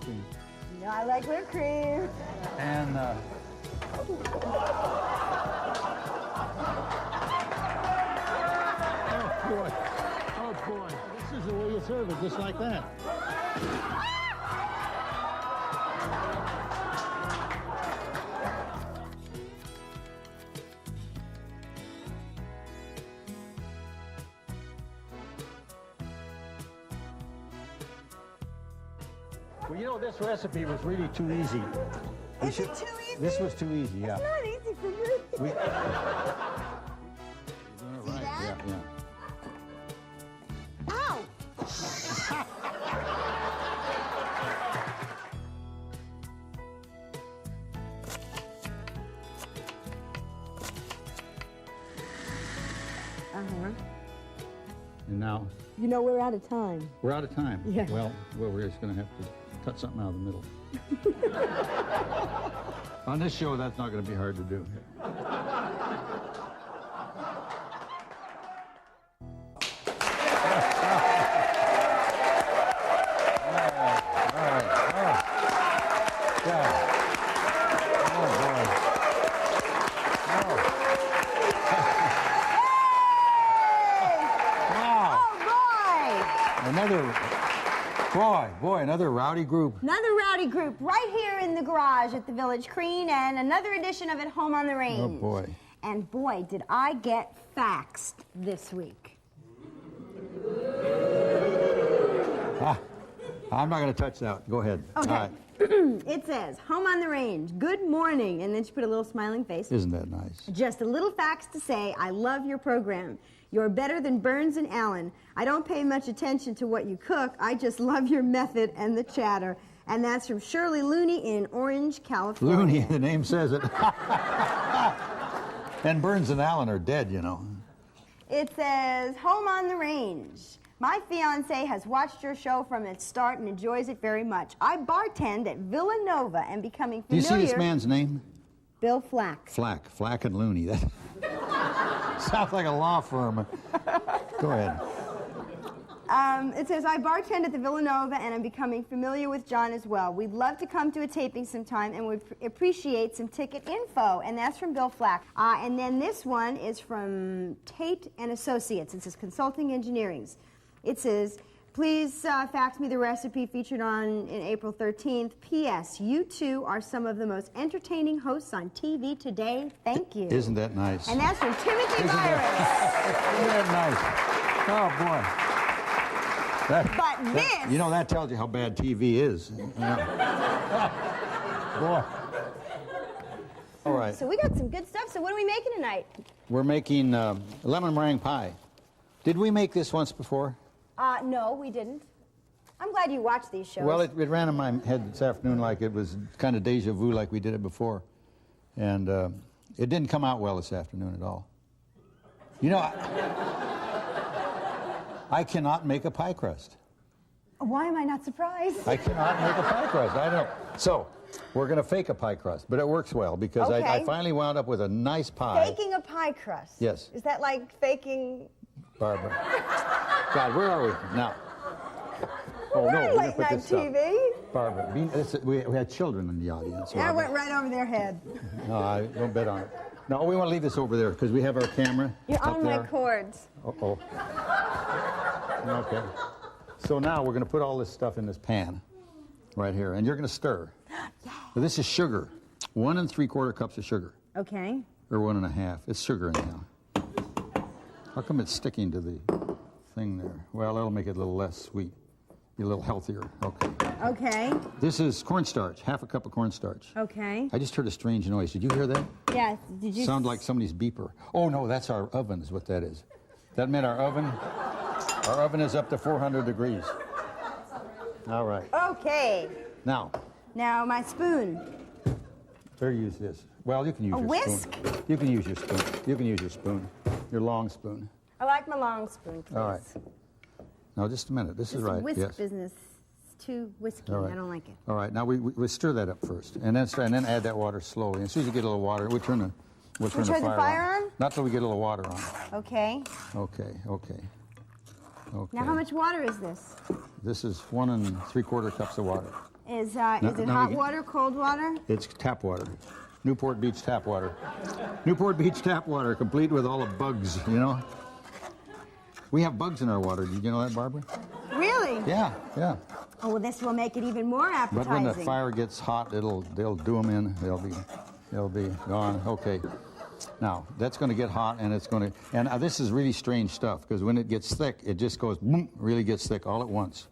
cream. No, I like whipped cream. And oh boy, this is the way you serve it, just like that. Well, you know, this recipe was really too easy. Is it too easy? This was too easy, yeah. It's not easy for me. You're doing it right. that? Yeah, yeah. Ow! And now You know, we're out of time. we're out of time. Yeah. Well, we're just going to have to cut something out of the middle. On this show, that's not going to be hard to do. Another rowdy group. Another rowdy group right here in the garage at the Village Crean, and another edition of At Home on the Range. Oh, boy. And boy, did I get faxed this week. I'm not going to touch that. Go ahead. Okay. All right. It says, Home on the Range, good morning. And then she put a little smiling face. Isn't that nice? Just a little fax to say, I love your program. You're better than Burns and Allen. I don't pay much attention to what you cook. I just love your method and the chatter. And that's from Shirley Looney in Orange, California. Looney, the name says it. And Burns and Allen are dead, you know. It says, Home on the Range. My fiance has watched your show from its start and enjoys it very much. I bartend at Villanova and becoming Do you familiar... see this man's name? Bill Flack. Flack and Looney. That sounds like a law firm. Go ahead. It says, I bartend at the Villanova and I'm becoming familiar with John as well. We'd love to come to a taping sometime and would appreciate some ticket info. And that's from Bill Flack. And then this one is from Tate and Associates. It says, Consulting Engineerings. It says, please fax me the recipe featured on in April 13th. P.S. You two are some of the most entertaining hosts on TV today. Thank you. Isn't that nice? And that's from Timothy Virus. Isn't that nice? Oh, boy. This... You know, that tells you how bad TV is. You know. Boy. All right. So we got some good stuff. So what are we making tonight? We're making lemon meringue pie. Did we make this once before? No, we didn't. I'm glad you watch these shows. Well, it ran in my head this afternoon like it was kind of deja vu like we did it before. And it didn't come out well this afternoon at all. You know, I cannot make a pie crust. Why am I not surprised? I cannot make a pie crust. I don't know. So, we're going to fake a pie crust, but it works well because Okay. I finally wound up with a nice pie. Faking a pie crust. Yes. Is that like faking... Barbara. God, where are we now? Oh, We're no, on we're going late to put night this stuff. TV. Barbara, we had children in the audience. That Barbara. went right over their head. No, I don't bet on it. No, we want to leave this over there because we have our camera. You're up on there. my cords. Uh-oh. Okay. So now we're going to put all this stuff in this pan right here, and you're going to stir. Yeah. So this is sugar. 1 3/4 cups of sugar. Okay. Or 1 1/2. It's sugar anyhow. How come it's sticking to the thing there? Well, that'll make it a little less sweet. Be a little healthier. Okay. Okay. This is cornstarch, 1/2 cup of cornstarch. Okay. I just heard a strange noise. Did you hear that? Yeah. Did you... Sound like somebody's beeper. Oh, no, that's our oven is what that is. That meant our oven is up to 400 degrees. All right. Okay. Now, Now, my spoon. better use this. Well, you can use A your whisk? spoon. You can use your spoon. You can use your spoon. Your long spoon. I like my long spoon, please. All right. Now, just a minute. This is right. Whisk Yes. business. It's too whisky. All right. I don't like it. All right. Now we stir that up first, and then add that water slowly. And as soon as you get a little water, we'll turn the turn the fire on? Not till we get a little water on. Okay. Okay. Okay. Okay. Now, how much water is this? This is 1 3/4 cups of water. Is it hot water, cold water? It's tap water. Newport Beach tap water. Newport Beach tap water, complete with all the bugs, you know. We have bugs in our water. Did you know that, Barbara? Really? Yeah, yeah. Oh, well, this will make it even more appetizing. But when the fire gets hot, they'll do them in. They'll be gone. Okay. Now that's going to get hot, and it's going to. And this is really strange stuff because when it gets thick, it just goes boom, really gets thick all at once.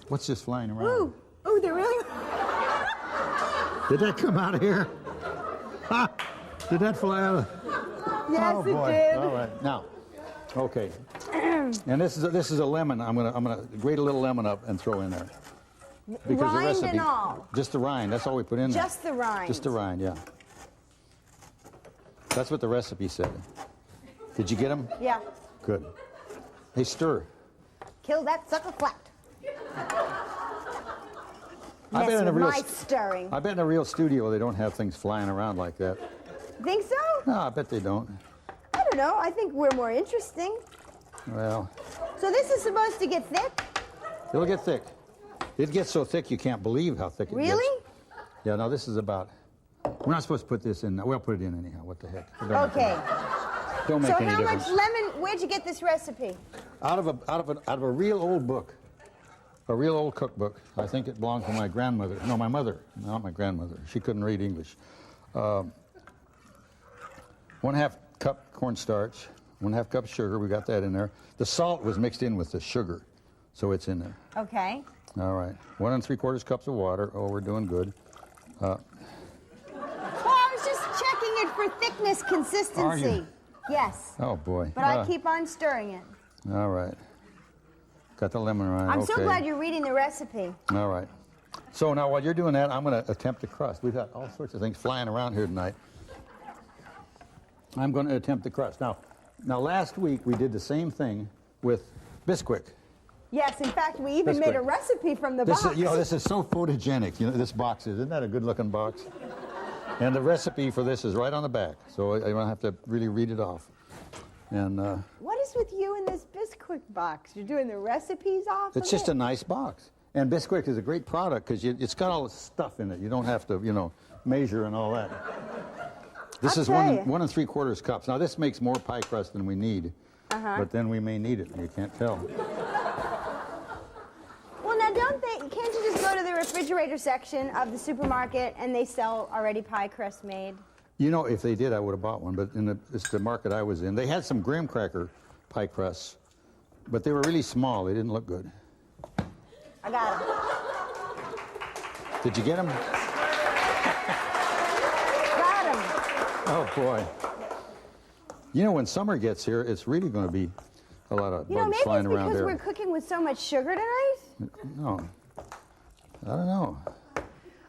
What's this flying around? Ooh, ooh, they're really. Did that come out of here? Ha! Did that fly out of? Yes, Oh boy! It did. All right, now, okay. And this is a lemon. I'm gonna grate a little lemon up and throw in there. Because Rind the recipe, and all. just the rind. That's all we put in there. Just the rind. Just the rind, yeah. That's what the recipe said. Did you get them? Yeah. Good. Hey, stir. Kill that sucker flat. I bet in a real stirring. I bet in a real studio they don't have things flying around like that. Think so? No, I bet they don't. I don't know. I think we're more interesting. Well, So this is supposed to get thick? it'll get thick. It gets so thick you can't believe how thick it gets. Really? Yeah, no, this is about. We're not supposed to put this in. We'll put it in anyhow. What the heck? Okay. Don't make So any how difference. much lemon? Where'd you get this recipe? Out of a real old book, a real old cookbook. I think it belonged to my grandmother. No, my mother, not my grandmother. She couldn't read English. 1/2 cup cornstarch, 1/2 cup sugar. We got that in there. The salt was mixed in with the sugar, so it's in there. Okay. All right. 1 3/4 cups of water. Oh, we're doing good. Well, I was just checking it for thickness consistency. Are you? Yes. Oh boy. But I keep on stirring it. All right. Got the lemon rind. I'm okay. so glad you're reading the recipe. All right. So now while you're doing that, I'm going to attempt the crust. We've got all sorts of things flying around here tonight. I'm going to attempt the crust. Now last week we did the same thing with Bisquick. Yes, in fact, we even made a recipe from the box. This is so photogenic. You know, this box isn't that a good-looking box? And the recipe for this is right on the back, so I don't have to really read it off. And What is with you in this Bisquick box? You're doing the recipes off it's of just it? a nice box. And Bisquick is a great product because it's got all the stuff in it. You don't have to, measure and all that. This is 1 3/4 cups. Now this makes more pie crust than we need, but then we may need it. You can't tell. Well, now can't you just go to the refrigerator section of the supermarket and they sell already pie crust made? You know, if they did, I would have bought one. But it's the market I was in. They had some graham cracker pie crusts, but they were really small. They didn't look good. I got them. Did you get them? Got them. Oh, boy. You know, when summer gets here, it's really going to be a lot of bugs Maybe flying it's around because there. we're cooking with so much sugar tonight? No. I don't know.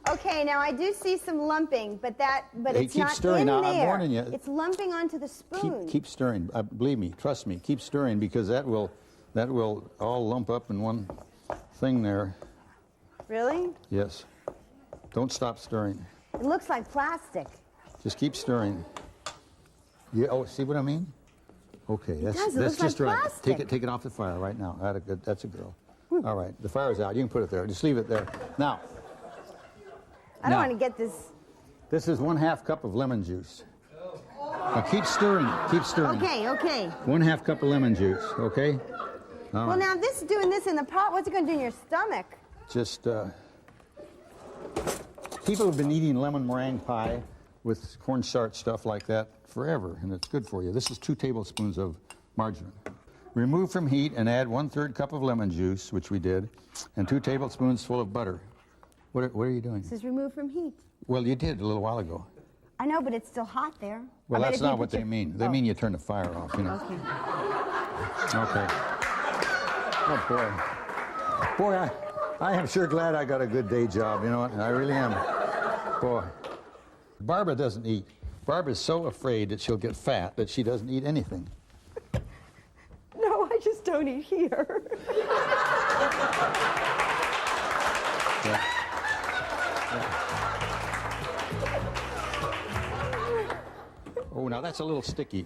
Okay, now I do see some lumping, but Hey, it's keep not stirring in now. there. I'm warning you. It's lumping onto the spoon. Keep stirring. Believe me, trust me. Keep stirring because that will all lump up in one thing there. Really? Yes. Don't stop stirring. It looks like plastic. Just keep stirring. Yeah. Oh, see what I mean? Okay. does. It That's looks just like right. plastic. Take it off the fire right now. That's a girl. All right. The fire's out. You can put it there. Just leave it there. Now. I don't want to get this. This is 1/2 cup of lemon juice. Now keep stirring. Keep stirring. Okay. 1/2 cup of lemon juice. Okay. All Well, right. now doing this in the pot, what's it going to do in your stomach? Just people have been eating lemon meringue pie with cornstarch stuff like that forever, and it's good for you. This is 2 tablespoons of margarine. Remove from heat and add 1/3 cup of lemon juice, which we did, and 2 tablespoons full of butter. What are you doing? This is removed from heat. Well, you did a little while ago. I know, but it's still hot there. Well, I bet that's if you not put what they your- mean. They mean you turn the fire off, you know. Okay. Okay. Oh, boy. Boy, I am sure glad I got a good day job, you know what? I really am. Boy. Barbara doesn't eat. Barbara's so afraid that she'll get fat that she doesn't eat anything. No, I just don't eat here. Yeah. Oh, now that's a little sticky.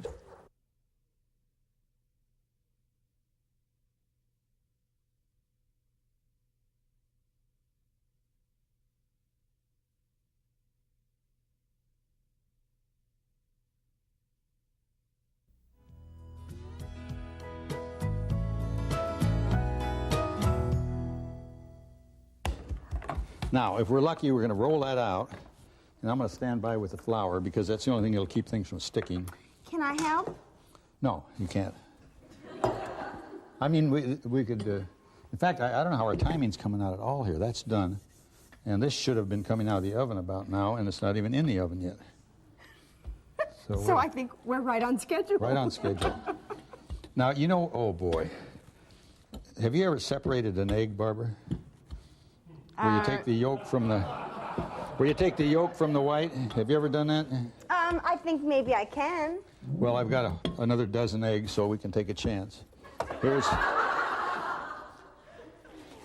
Now, if we're lucky, we're going to roll that out. And I'm going to stand by with the flour because that's the only thing that'll keep things from sticking. Can I help? No, you can't. I mean, we could... in fact, I don't know how our timing's coming out at all here. That's done. And this should have been coming out of the oven about now, and it's not even in the oven yet. So I think we're right on schedule. Right on schedule. Now, you know, oh boy. Have you ever separated an egg, Barbara? Where you take the yolk from the... Where you take the yolk from the white? Have you ever done that? I think maybe I can. Well, I've got another dozen eggs, so we can take a chance. Here's...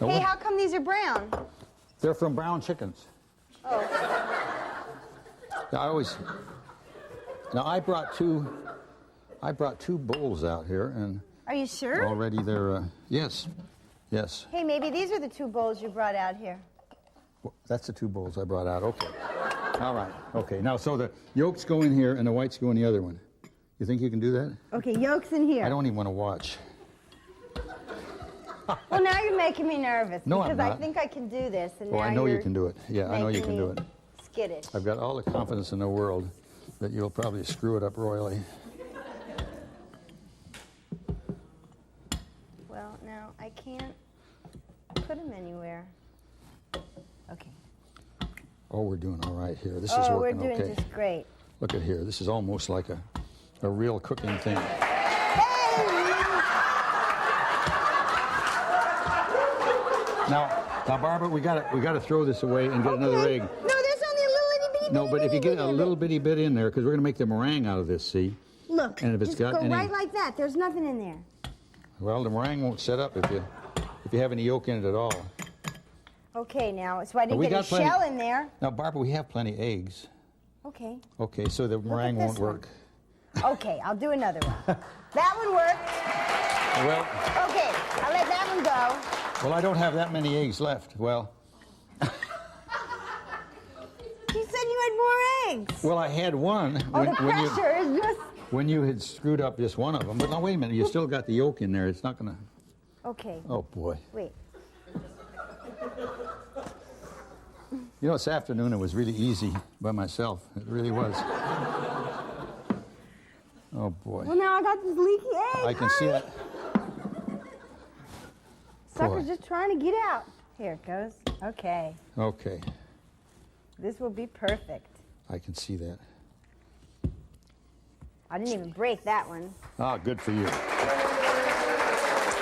Hey, how come these are brown? They're from brown chickens. Oh. Now I brought two bowls out here, and Are you sure? already they're yes. Hey, maybe these are the 2 bowls you brought out here. Well, that's the 2 bowls I brought out. Okay. All right. Okay. Now, so the yolks go in here and the whites go in the other one. You think you can do that? Okay, yolks in here. I don't even want to watch. Well, now you're making me nervous. No, I'm because not. I think I can do this. And Oh, now I know you you're can do it. Yeah, I know you can do it. making me skittish. I've got all the confidence in the world that you'll probably screw it up royally. Well, now I can't put them anywhere. Okay. Oh, we're doing all right here. This is Oh, we're working doing okay. just great. Look at here. This is almost like a real cooking thing. Now, Barbara, we gotta throw this away and get another egg. No, there's only a little itty bitty. No, but if you get a little bitty bit in there, because we're gonna make the meringue out of this, see? Look, and if it's just got go any- right like that. There's nothing in there. Well, the meringue won't set up if you have any yolk in it at all. Okay, now, so I didn't we get a got plenty- shell in there. Now, Barbara, we have plenty of eggs. Okay. Okay, so the meringue won't this one. work. Okay, I'll do another one. That one worked. Well, Okay, I'll let that one go. well, I don't have that many eggs left. Well, You said you had more eggs. well, I had one Oh, the pressure is just... when you had screwed up just one of them. But now, wait a minute, you still got the yolk in there. It's not gonna... Okay, Oh, boy. wait. You know, this afternoon it was really easy by myself. It really was. Oh, boy. Well, now I got this leaky egg. I can see that. Sucker's Boy. just trying to get out. Here it goes. Okay, Okay, this will be perfect. I can see that. I didn't even break that one. Ah, good for you.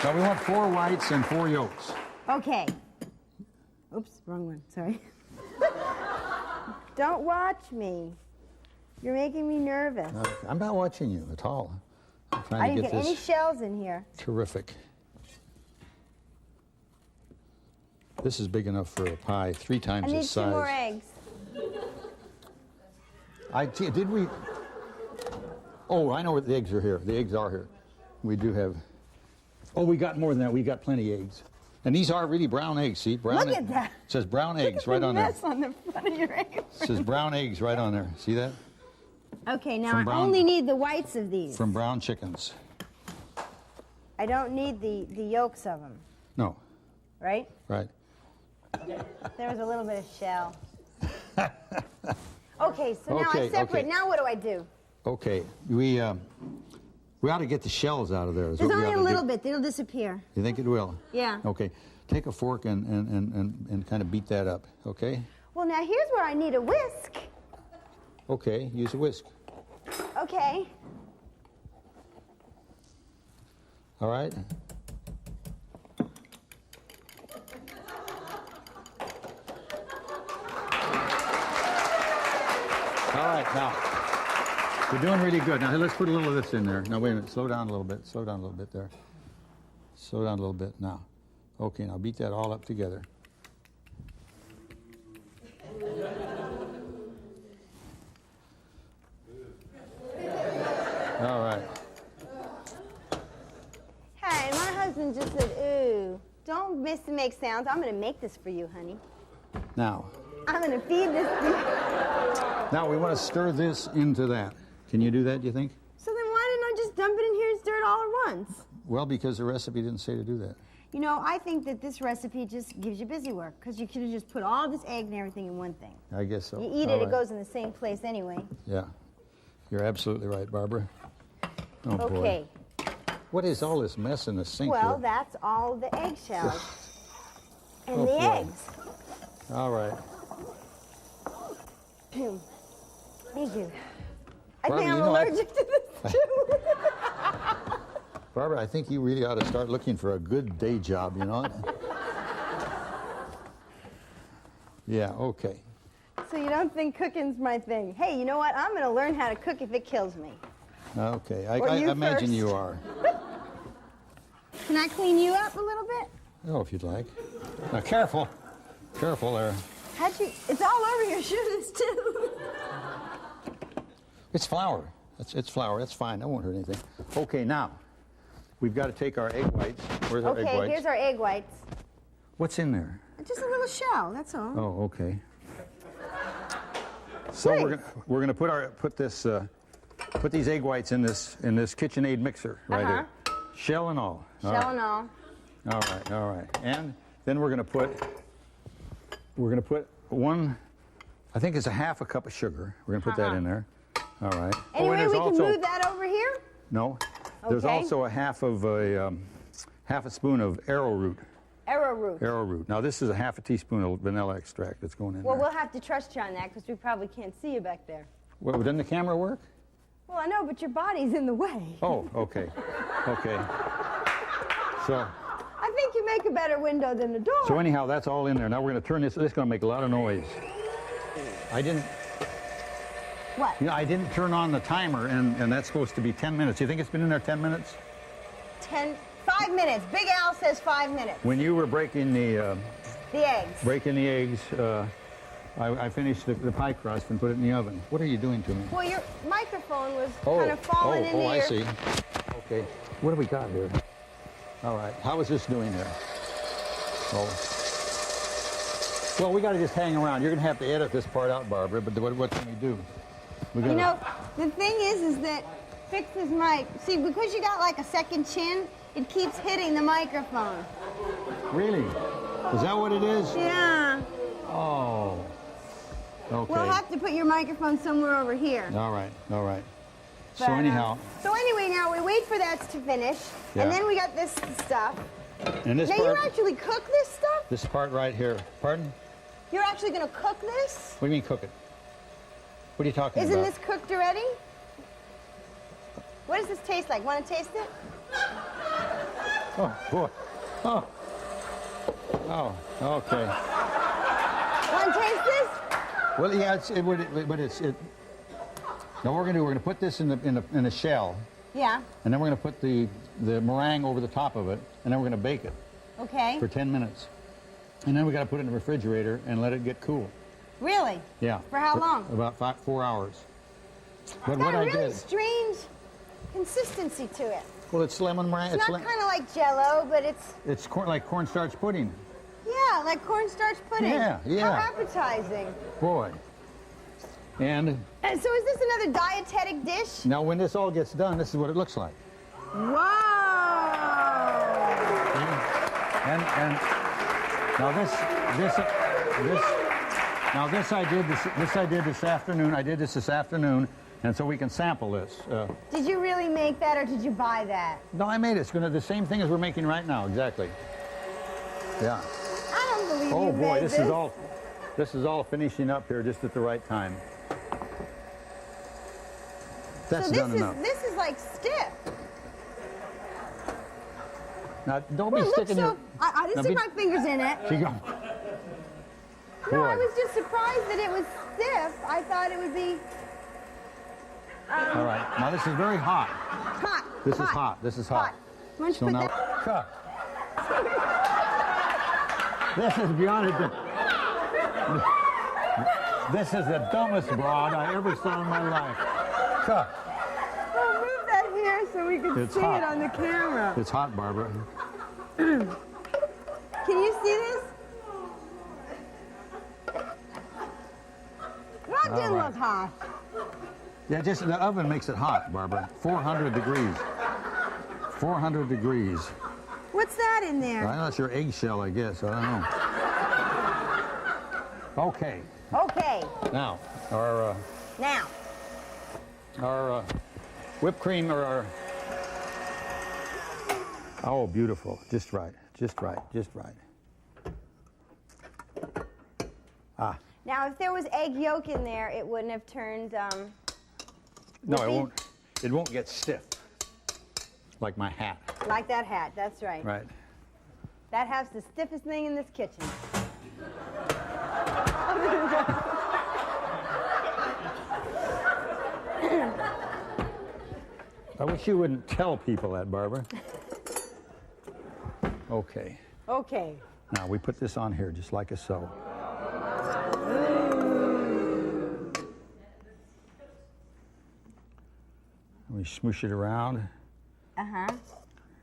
Now we want 4 whites and 4 yolks. Okay. Oops, wrong one. Sorry. Don't watch me. You're making me nervous. I'm not watching you at all. I'm I trying to didn't get get any this shells in here. terrific. This is big enough for a pie, 3 I times need its 2 more size. eggs. Did we? Oh, I know where the eggs are here. The eggs are here. We do have. Oh, we got more than that. We got plenty of eggs. And these are really brown eggs, see? Brown Look at that. It says brown eggs Look right at on the there. mess on the front of your egg. It says brown eggs right on there. See that? Okay, now From I brown- only need the whites of these. From brown chickens. I don't need the yolks of them, No, right? right. There was a little bit of shell. Okay, so now I Okay, separate. okay. Now what do I do? Okay, we ought to get the shells out of there. is There's what we only ought a to little do. bit. It'll disappear. You think it will? Yeah. Okay, take a fork and kind of beat that up, okay? Well, now here's where I need a whisk. Okay, use a whisk. Okay. All right? All right, now, you're doing really good. Now, let's put a little of this in there. Now, wait a minute. Slow down a little bit. Slow down a little bit there. Slow down a little bit now. Okay, now beat that all up together. All right. Hey, my husband just said, ooh, don't miss to make sounds. I'm going to make this for you, honey. Now, I'm going to feed this to you. now we want to stir this into that. Can you do that, do you think? So then why didn't I just dump it in here and stir it all at once? Well, because the recipe didn't say to do that. You know, I think that this recipe just gives you busy work because you could have just put all this egg and everything in one thing. I guess so. You eat All it, right. it goes in the same place anyway. Yeah. You're absolutely right, Barbara. Oh, boy. Okay. What is all this mess in the sink Well, here? that's all the eggshells and Oh, the boy. eggs. All right. Thank you. I Barbara, think I'm you know, allergic to this too. Barbara, I think you really ought to start looking for a good day job, you know? Yeah, okay. So you don't think cooking's my thing? Hey, you know what? I'm going to learn how to cook if it kills me. Okay, Or I you imagine first. you are. Can I clean you up a little bit? Oh, if you'd like. Now, careful. Careful there. How'd you? It's all over your shoes too. It's flour. It's flour. That's fine. That won't hurt anything. Okay, now, we've got to take our egg whites. Where's our egg Okay, whites? here's our egg whites. What's in there? Just a little shell. That's all. Oh, okay. So Great. we're gonna put these egg whites in this KitchenAid mixer right here, shell and all. Shell and all. All right, all right. And then we're gonna put one. I think it's a half a cup of sugar. We're gonna put that in there. All right. Anyway, and there's we can also, move that over here. No. There's Okay. also a half a spoon of arrowroot. Arrowroot. Arrowroot. Now this is a half a teaspoon of vanilla extract that's going in Well, there. we'll have to trust you on that because we probably can't see you back there. Well, doesn't the camera work? Well, I know, but your body's in the way. Oh, okay. Okay. So I think you make a better window than the door. anyhow, that's all in there. Now we're going to turn this. This is going to make a lot of noise. I didn't turn on the timer, and that's supposed to be 10 minutes. You think it's been in there 10 minutes? 5 minutes. Big Al says 5 minutes. When you were breaking the eggs. I finished the pie crust and put it in the oven. What are you doing to me? Well, your microphone was kind of falling into your... I see. Okay. What do we got here? All right. How is this doing there? Oh. Well, we got to just hang around. You're going to have to edit this part out, Barbara, but what can we do? We You know, the thing is that fix this mic. See, because you got like a second chin, it keeps hitting the microphone. Really? Is that what it is? Yeah. Oh. Okay. We'll have to put your microphone somewhere over here. All right. All right. So But, anyhow. So anyway, now we wait for that to finish, Yeah. and then we got this stuff. And this Now part. you actually cook this stuff? This part right here. Pardon? You're actually going to cook this? What do you mean cook it? What are you talking Isn't about? this cooked already? What does this taste like? Want to taste it? Oh boy. Oh. Oh. Okay. Want to taste this? Well, yeah. Now we're gonna put this in the shell, Yeah. and then we're gonna put the meringue over the top of it, and then we're gonna bake it Okay. for 10 minutes, and then we got to put it in the refrigerator and let it get cool. Really? Yeah. For how long? About 4 hours. But It's what got a I really did. strange consistency to it. Well, it's lemon meringue. It's not kind of like Jell-O, but it's It's like cornstarch pudding. like cornstarch pudding. Yeah, yeah. How appetizing. Boy. And And so is this another dietetic dish? now when this all gets done, this is what it looks like. Whoa! And now this I did this afternoon. I did this afternoon, and so we can sample this. Did you really make that, or did you buy that? No, I made it. It's gonna the same thing as we're making right now, exactly. Yeah. I don't believe Oh you boy, made this is all finishing up here just at the right time. That's So done enough. this is like stiff. Now don't Well, be it looks sticking so. your. I didn't Now stick be- my fingers in it. She go. No, I Boy. was just surprised that it was stiff. I thought it would be All right. Now this is very hot. hot. This is hot. This is hot. Why don't you So put now, that? cut. This is beyond it. This is the dumbest broad I ever saw in my life. Cut. Well, move that here so we can It's see hot. it on the camera. It's hot, Barbara. Can you see this? That All didn't right. look hot. Yeah, just the oven makes it hot, Barbara. 400 degrees. 400 degrees. What's that in there? I know it's your eggshell, I guess. I don't know. Okay. Okay. Now, Now. our whipped cream or our... Oh, beautiful. Just right. Just right. Just right. Ah. Now, if there was egg yolk in there, it wouldn't have turned. No, whippy. it won't. It won't get stiff. Like my hat. Like that hat. That's right. Right. That hat's the stiffest thing in this kitchen. I wish you wouldn't tell people that, Barbara. Okay. Okay. Now we put this on here just like so. We smoosh it around. Uh-huh.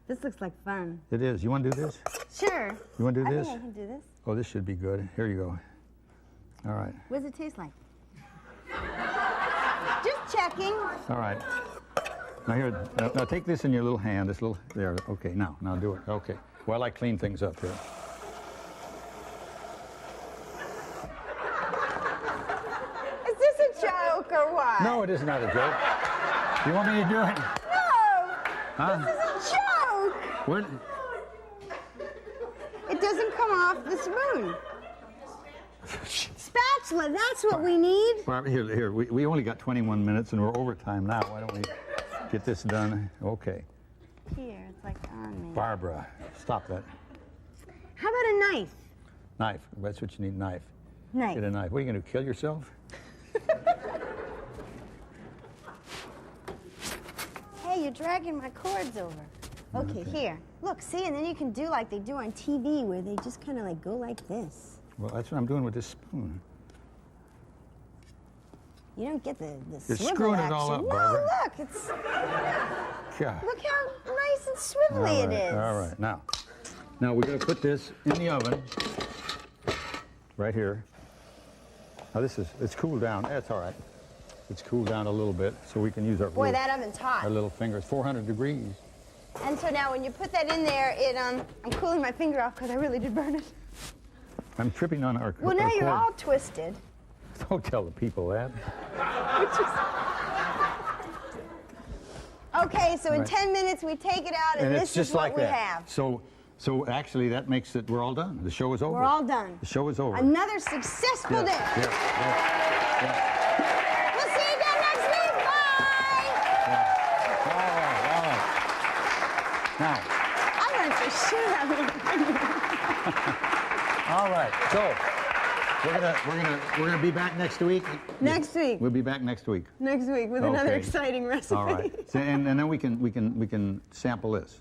This looks like fun. It is. You want to do this? Sure. You want to do I this? think I can do this. Oh, this should be good. Here you go. All right. What does it taste like? Just checking. All right. Now here, now take this in your little hand. This little there. Okay. Now do it. Okay. While I clean things up here. Is this a joke or what? No, it is not a joke. You want me to do it? No. Huh? This is a joke. What? It doesn't come off the spoon. Spatula, that's what we need. Barbara, here. We only got 21 minutes and we're overtime now. Why don't we get this done? Okay. Here, it's like on me. Barbara, stop that. How about a knife? Knife. That's what you need. Knife. Knife. Get a knife. What are you going to kill yourself? Hey, you're dragging my cords over. Okay, here. Look, see, and then you can do like they do on TV where they just kind of like go like this. Well, that's what I'm doing with this spoon. You don't get the You're swivel screwing action. it all up, No, Barbara. look, it's God. look how nice and swivelly it is. All right. Now we're going to put this in the oven. Right here. Now it's cooled down. That's all right. It's cooled down a little bit so we can use our Boy, that oven's hot. our little fingers. 400 degrees. And so now when you put that in there, I'm cooling my finger off because I really did burn it. I'm tripping on our. Well, now our you're cord. all twisted. Don't tell the people that. Okay, so in Right. 10 minutes we take it out, and And this it's just is what like we that. have. So actually that makes it. We're all done. The show is over. We're all done. The show is over. Another successful day. Yeah. We'll see you again next week. Bye. All right. Now. I want to shit out of All right. So we're gonna be back next week. Next week. We'll be back next week. Next week with another Okay. exciting recipe. All right. So, and then we can sample this.